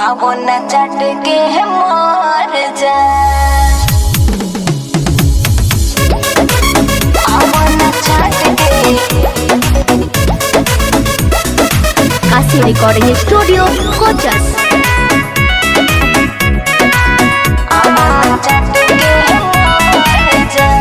आवो न चट के मर जा। आवो न चट के काशी रिकॉर्डिंग स्टूडियो कोचस। आवो न चट के मर जा।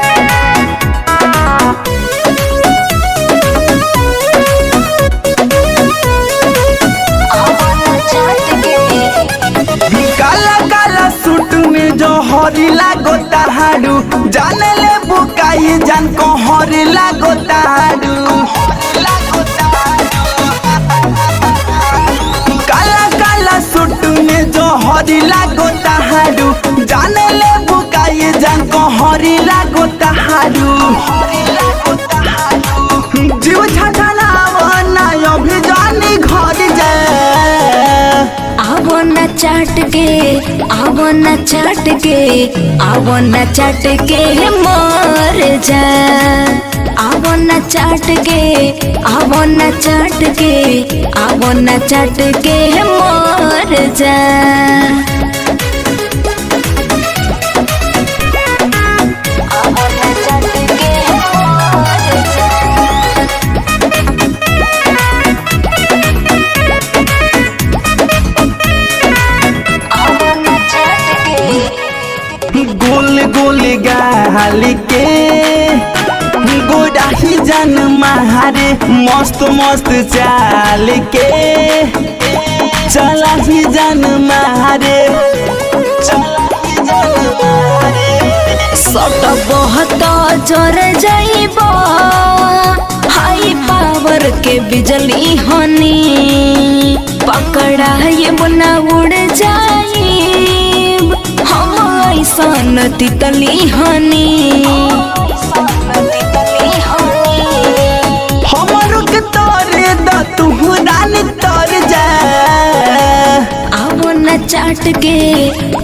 काला काला सूट में जो हरी लागो ताहाडू जाने ले बुकाई जान को हरी लागो ताहाडू। काला काला सूट में जो हरी लागो ताहाडू जाने ले बुकाई जान को हरी लागो ताहाडू। जीव छाछाना वना अभी जानी घर जाए। आवो न चाट के आवो न चाट के आवो न चाट के मर जा। आवो न चाट के आवो न चाट के आवो न चाट के मर जा। आवो न चाट के मर जा। गोल गोल गाल के गोडाही जन महारे मस्त मस्त चाल के चला ही जन महारे सट बहुत जर जाइब हाई पावर के बिजली हनी पकड़ा ये बना उड़ जाइब हम ऐसन तितली हनी। हमरो के तोरे द तू रानी तर जा। आवो न चाट के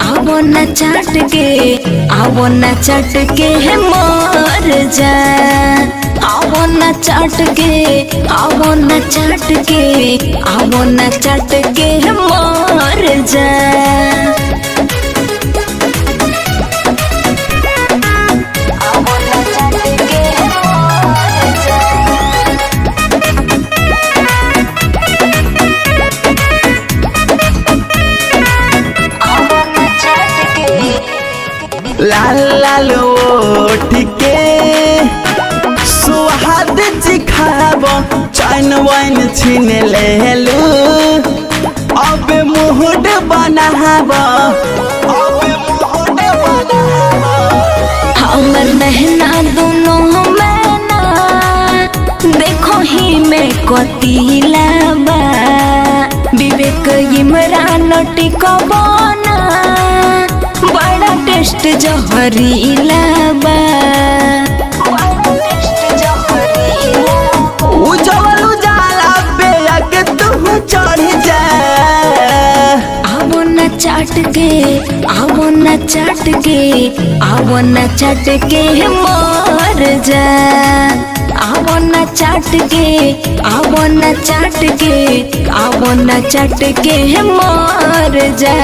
आवो न चाट के आवो न चाट के मर जा। आवो न चाट के आवो न चाट के आवो न चाट के मर जा। आवो न चाट के मर जा। आवो न चाट के लाल लाल ओठ के सुहाद चिखाब चैन वैन छीन लेलू अब मुहूर्त बनाब। हमर नहना दोनों मैना देखो ही में कतीला बा। विवेक इमरान टिकवाना बड़ा टेस्ट जहरीला बा। उजवल उजाला पे आके तू चढ़ जा। आवो न चाट के आवो न चाट के आवो न चाट के मर जा। आवो न चाट के आवो न चाट के आवो न चाट के मर जा।